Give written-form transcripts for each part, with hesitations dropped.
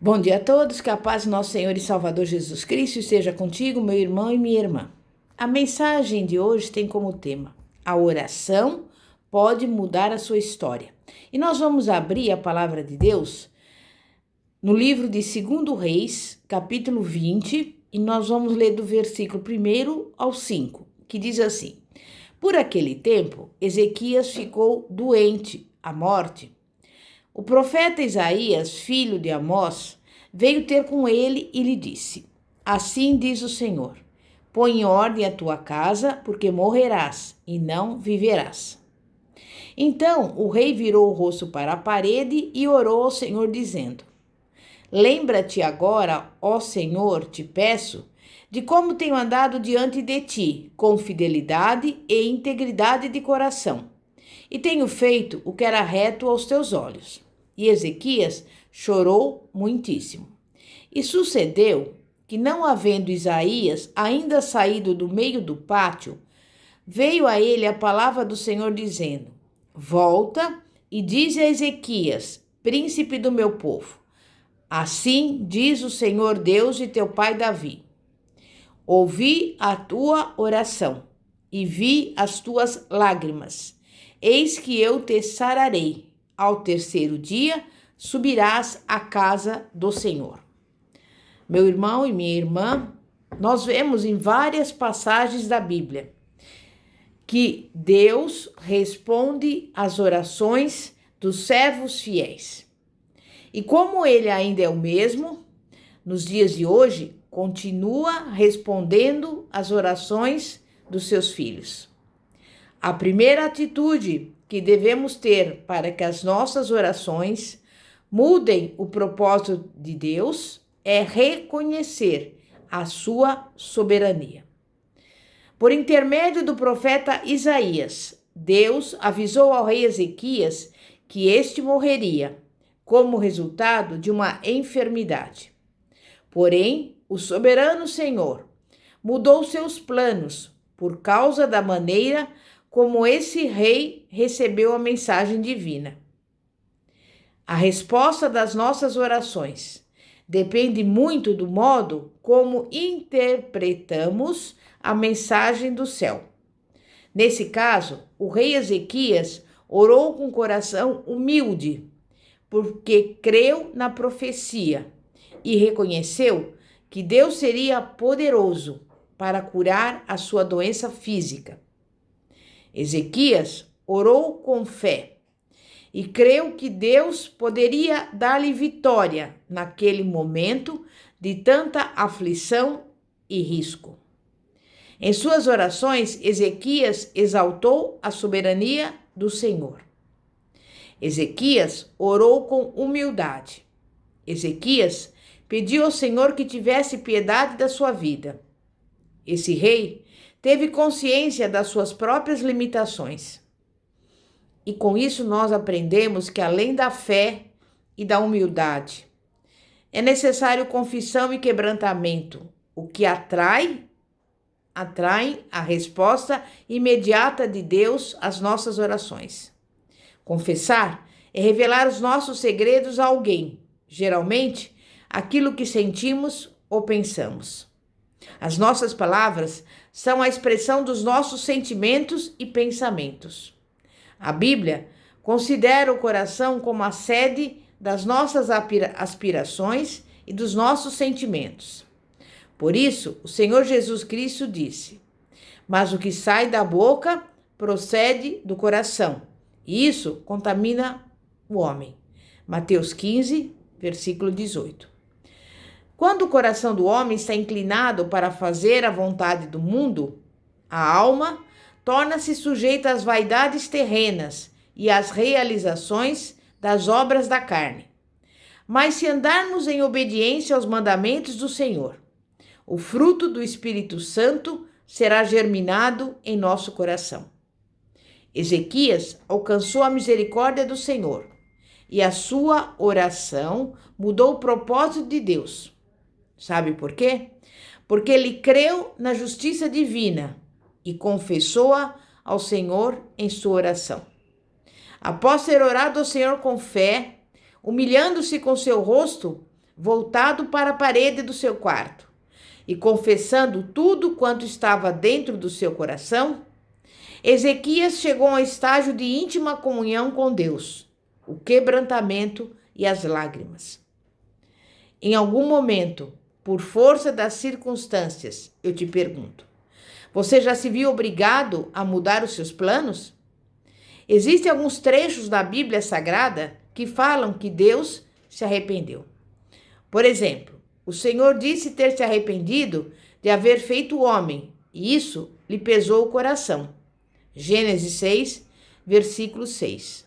Bom dia a todos, que a paz do nosso Senhor e Salvador Jesus Cristo esteja contigo, meu irmão e minha irmã. A mensagem de hoje tem como tema: a oração pode mudar a sua história. E nós vamos abrir a palavra de Deus no livro de 2 Reis, capítulo 20, e nós vamos ler do versículo 1 ao 5, que diz assim: Por aquele tempo, Ezequias ficou doente, à morte. O profeta Isaías, filho de Amós, veio ter com ele e lhe disse: Assim diz o Senhor: põe em ordem a tua casa, porque morrerás e não viverás. Então o rei virou o rosto para a parede e orou ao Senhor, dizendo: Lembra-te agora, ó Senhor, te peço, de como tenho andado diante de ti, com fidelidade e integridade de coração, e tenho feito o que era reto aos teus olhos. E Ezequias chorou muitíssimo. E sucedeu que, não havendo Isaías ainda saído do meio do pátio, veio a ele a palavra do Senhor, dizendo: Volta e dize a Ezequias, príncipe do meu povo: Assim diz o Senhor Deus de teu pai Davi: Ouvi a tua oração e vi as tuas lágrimas. Eis que eu te sararei. Ao terceiro dia subirás à casa do Senhor. Meu irmão e minha irmã, nós vemos em várias passagens da Bíblia que Deus responde às orações dos servos fiéis. E como ele ainda é o mesmo, nos dias de hoje, continua respondendo às orações dos seus filhos. A primeira atitude que devemos ter para que as nossas orações mudem o propósito de Deus é reconhecer a sua soberania. Por intermédio do profeta Isaías, Deus avisou ao rei Ezequias que este morreria como resultado de uma enfermidade. Porém, o soberano Senhor mudou seus planos por causa da maneira como esse rei recebeu a mensagem divina. A resposta das nossas orações depende muito do modo como interpretamos a mensagem do céu. Nesse caso, o rei Ezequias orou com coração humilde, porque creu na profecia e reconheceu que Deus seria poderoso para curar a sua doença física. Ezequias orou com fé e creu que Deus poderia dar-lhe vitória naquele momento de tanta aflição e risco. Em suas orações, Ezequias exaltou a soberania do Senhor. Ezequias orou com humildade. Ezequias pediu ao Senhor que tivesse piedade da sua vida. Esse rei teve consciência das suas próprias limitações. E com isso nós aprendemos que, além da fé e da humildade, é necessário confissão e quebrantamento, o que atrai a resposta imediata de Deus às nossas orações. Confessar é revelar os nossos segredos a alguém, geralmente aquilo que sentimos ou pensamos. As nossas palavras são a expressão dos nossos sentimentos e pensamentos. A Bíblia considera o coração como a sede das nossas aspirações e dos nossos sentimentos. Por isso, o Senhor Jesus Cristo disse: Mas o que sai da boca procede do coração, e isso contamina o homem. Mateus 15, versículo 18. Quando o coração do homem está inclinado para fazer a vontade do mundo, a alma torna-se sujeita às vaidades terrenas e às realizações das obras da carne. Mas se andarmos em obediência aos mandamentos do Senhor, o fruto do Espírito Santo será germinado em nosso coração. Ezequias alcançou a misericórdia do Senhor e a sua oração mudou o propósito de Deus. Sabe por quê? Porque ele creu na justiça divina e confessou-a ao Senhor em sua oração. Após ter orado ao Senhor com fé, humilhando-se com seu rosto voltado para a parede do seu quarto e confessando tudo quanto estava dentro do seu coração, Ezequias chegou ao estágio de íntima comunhão com Deus, o quebrantamento e as lágrimas. Em algum momento, por força das circunstâncias, eu te pergunto, você já se viu obrigado a mudar os seus planos? Existem alguns trechos da Bíblia Sagrada que falam que Deus se arrependeu. Por exemplo, o Senhor disse ter se arrependido de haver feito o homem, e isso lhe pesou o coração. Gênesis 6, versículo 6.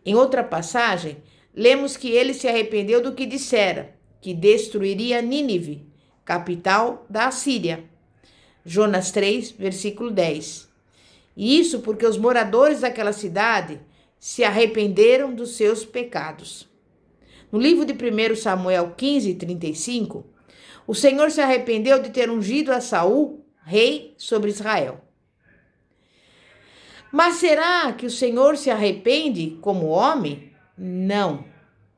Em outra passagem, lemos que ele se arrependeu do que dissera, que destruiria Nínive, capital da Assíria. Jonas 3, versículo 10. E isso porque os moradores daquela cidade se arrependeram dos seus pecados. No livro de 1 Samuel 15, 35, o Senhor se arrependeu de ter ungido a Saul, rei sobre Israel. Mas será que o Senhor se arrepende como homem? Não.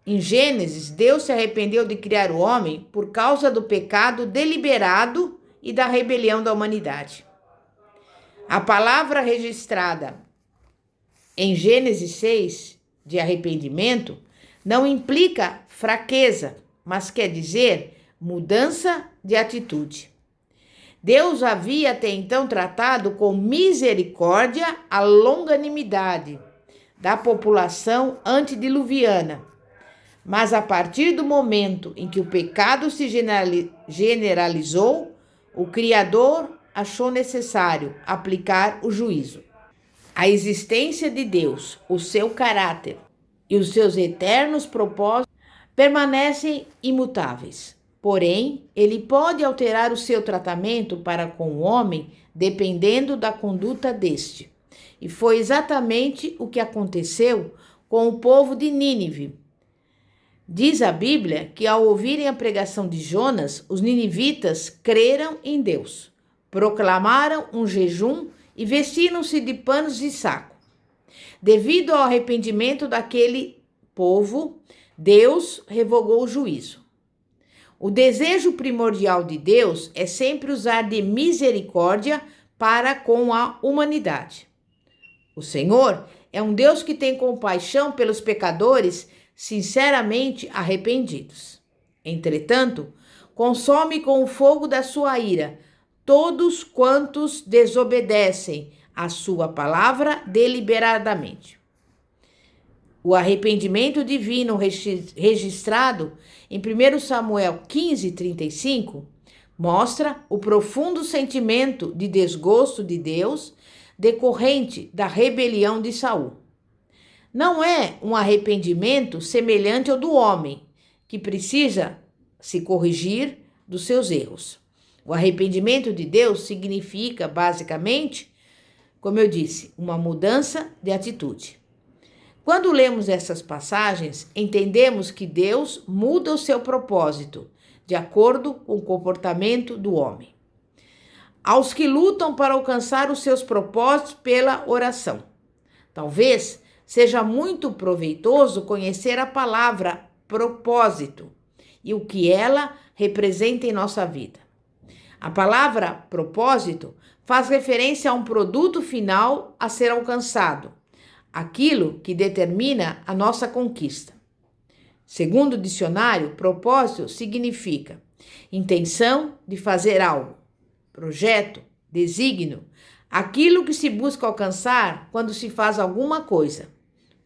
Em Gênesis, Deus se arrependeu de criar o homem por causa do pecado deliberado e da rebelião da humanidade. A palavra registrada em Gênesis 6, de arrependimento, não implica fraqueza, mas quer dizer mudança de atitude. Deus havia até então tratado com misericórdia a longanimidade da população antediluviana. Mas a partir do momento em que o pecado se generalizou, o Criador achou necessário aplicar o juízo. A existência de Deus, o seu caráter e os seus eternos propósitos permanecem imutáveis. Porém, ele pode alterar o seu tratamento para com o homem dependendo da conduta deste. E foi exatamente o que aconteceu com o povo de Nínive. Diz a Bíblia que ao ouvirem a pregação de Jonas, os ninivitas creram em Deus, proclamaram um jejum e vestiram-se de panos de saco. Devido ao arrependimento daquele povo, Deus revogou o juízo. O desejo primordial de Deus é sempre usar de misericórdia para com a humanidade. O Senhor é um Deus que tem compaixão pelos pecadores sinceramente arrependidos. Entretanto, consome com o fogo da sua ira todos quantos desobedecem a sua palavra deliberadamente. O arrependimento divino registrado em 1 Samuel 15, 35 mostra o profundo sentimento de desgosto de Deus decorrente da rebelião de Saul. Não é um arrependimento semelhante ao do homem, que precisa se corrigir dos seus erros. O arrependimento de Deus significa, basicamente, como eu disse, uma mudança de atitude. Quando lemos essas passagens, entendemos que Deus muda o seu propósito de acordo com o comportamento do homem. Aos que lutam para alcançar os seus propósitos pela oração. Talvez seja muito proveitoso conhecer a palavra propósito e o que ela representa em nossa vida. A palavra propósito faz referência a um produto final a ser alcançado, aquilo que determina a nossa conquista. Segundo o dicionário, propósito significa intenção de fazer algo, projeto, desígnio, aquilo que se busca alcançar quando se faz alguma coisa,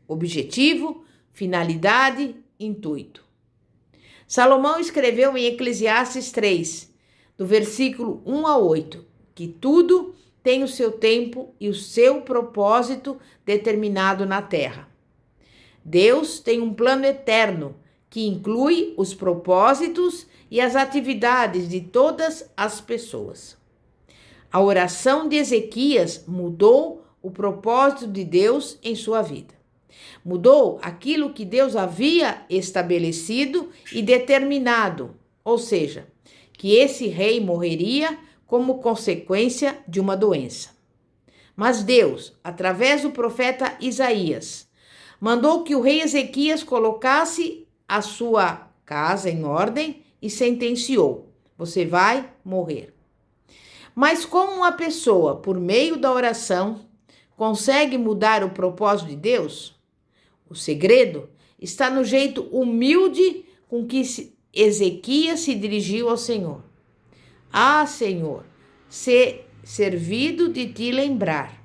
objetivo, finalidade, intuito. Salomão escreveu em Eclesiastes 3, do versículo 1 a 8, que tudo tem o seu tempo e o seu propósito determinado na terra. Deus tem um plano eterno que inclui os propósitos e as atividades de todas as pessoas. A oração de Ezequias mudou o propósito de Deus em sua vida. Mudou aquilo que Deus havia estabelecido e determinado, ou seja, que esse rei morreria como consequência de uma doença. Mas Deus, através do profeta Isaías, mandou que o rei Ezequias colocasse a sua casa em ordem e sentenciou: você vai morrer. Mas como uma pessoa, por meio da oração, consegue mudar o propósito de Deus? O segredo está no jeito humilde com que Ezequias se dirigiu ao Senhor. Ah, Senhor, ser servido de te lembrar.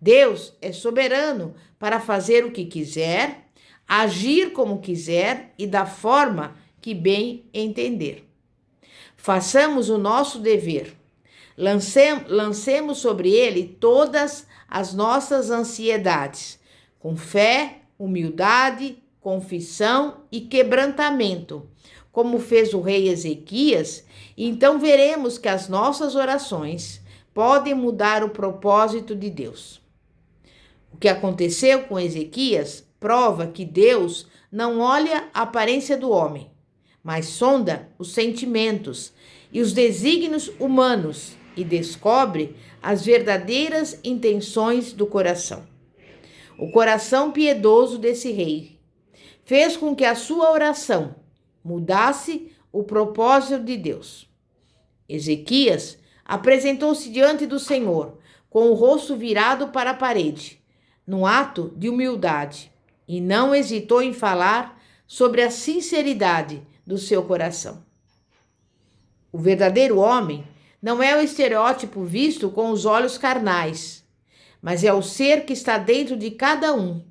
Deus é soberano para fazer o que quiser, agir como quiser e da forma que bem entender. Façamos o nosso dever. Lancemos sobre ele todas as nossas ansiedades, com fé, humildade, confissão e quebrantamento, como fez o rei Ezequias, e então veremos que as nossas orações podem mudar o propósito de Deus. O que aconteceu com Ezequias prova que Deus não olha a aparência do homem, mas sonda os sentimentos e os desígnios humanos e descobre as verdadeiras intenções do coração. O coração piedoso desse rei fez com que a sua oração mudasse o propósito de Deus. Ezequias apresentou-se diante do Senhor com o rosto virado para a parede, num ato de humildade, e não hesitou em falar sobre a sinceridade do seu coração. O verdadeiro homem não é o estereótipo visto com os olhos carnais, mas é o ser que está dentro de cada um,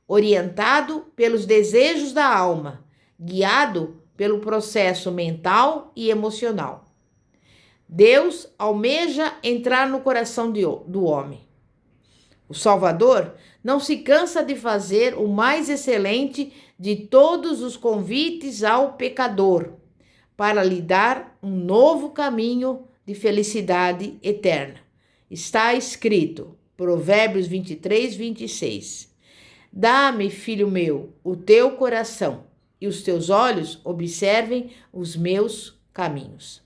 orientado pelos desejos da alma, guiado pelo processo mental e emocional. Deus almeja entrar no coração do homem. O Salvador não se cansa de fazer o mais excelente de todos os convites ao pecador, para lhe dar um novo caminho de felicidade eterna. Está escrito, Provérbios 23, 26. Dá-me, filho meu, o teu coração, e os teus olhos observem os meus caminhos.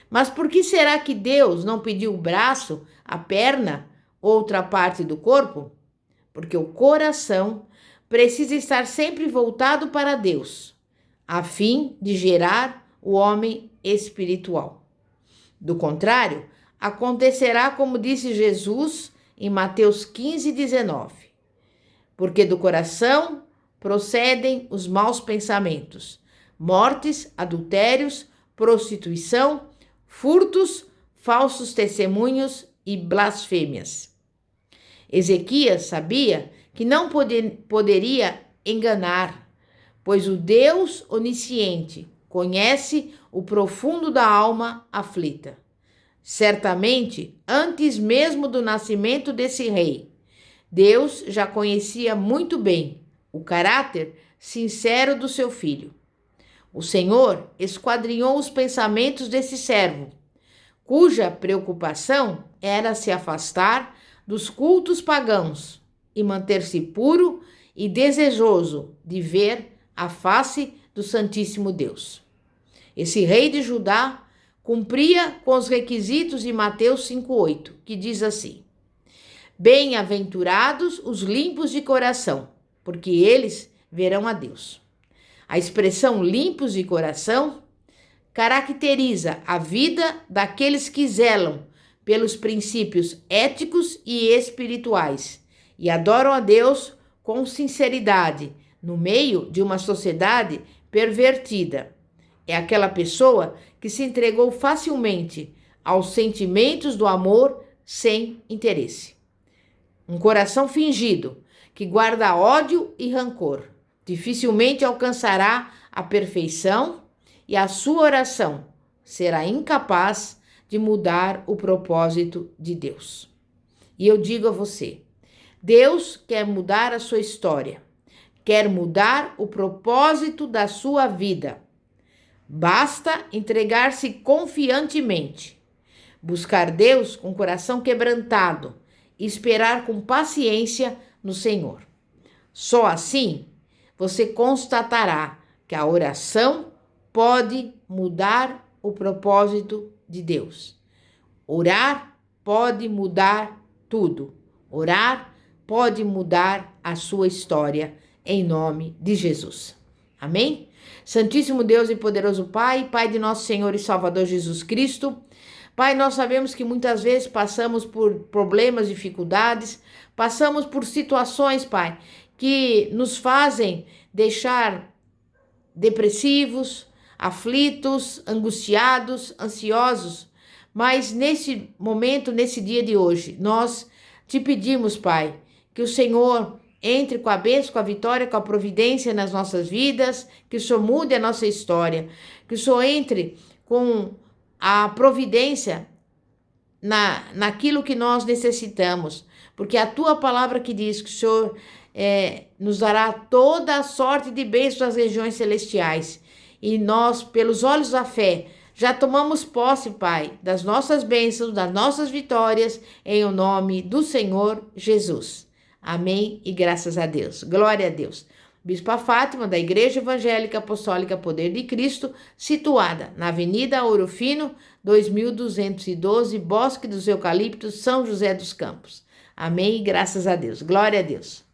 Mas por que será que Deus não pediu o braço, a perna, outra parte do corpo? Porque o coração precisa estar sempre voltado para Deus, a fim de gerar o homem espiritual. Do contrário, acontecerá como disse Jesus em Mateus 15, 19. Porque do coração procedem os maus pensamentos, mortes, adultérios, prostituição, furtos, falsos testemunhos e blasfêmias. Ezequias sabia que não poderia enganar, pois o Deus onisciente conhece o profundo da alma aflita. Certamente, antes mesmo do nascimento desse rei, Deus já conhecia muito bem o caráter sincero do seu filho. O Senhor esquadrinhou os pensamentos desse servo, cuja preocupação era se afastar dos cultos pagãos e manter-se puro e desejoso de ver a face do Santíssimo Deus. Esse rei de Judá cumpria com os requisitos de Mateus 5,8, que diz assim: Bem-aventurados os limpos de coração, porque eles verão a Deus. A expressão limpos de coração caracteriza a vida daqueles que zelam pelos princípios éticos e espirituais e adoram a Deus com sinceridade no meio de uma sociedade pervertida. É aquela pessoa que se entregou facilmente aos sentimentos do amor sem interesse. Um coração fingido, que guarda ódio e rancor, dificilmente alcançará a perfeição e a sua oração será incapaz de mudar o propósito de Deus. E eu digo a você, Deus quer mudar a sua história, quer mudar o propósito da sua vida. Basta entregar-se confiantemente, buscar Deus com o coração quebrantado e esperar com paciência no Senhor. Só assim você constatará que a oração pode mudar o propósito de Deus. Orar pode mudar tudo. Orar pode mudar a sua história em nome de Jesus. Amém? Santíssimo Deus e poderoso Pai, Pai de nosso Senhor e Salvador Jesus Cristo, Pai, nós sabemos que muitas vezes passamos por problemas, dificuldades, passamos por situações, Pai, que nos fazem deixar depressivos, aflitos, angustiados, ansiosos. Mas nesse momento, nesse dia de hoje, nós te pedimos, Pai, que o Senhor entre com a bênção, com a vitória, com a providência nas nossas vidas, que o Senhor mude a nossa história, que o Senhor entre com a providência naquilo que nós necessitamos, porque a tua palavra que diz que o Senhor nos dará toda a sorte de bênçãos nas regiões celestiais, e nós, pelos olhos da fé, já tomamos posse, Pai, das nossas bênçãos, das nossas vitórias, em o nome do Senhor Jesus. Amém e graças a Deus. Glória a Deus. Bispa Fátima, da Igreja Evangélica Apostólica Poder de Cristo, situada na Avenida Ouro Fino, 2212, Bosque dos Eucaliptos, São José dos Campos. Amém e graças a Deus. Glória a Deus.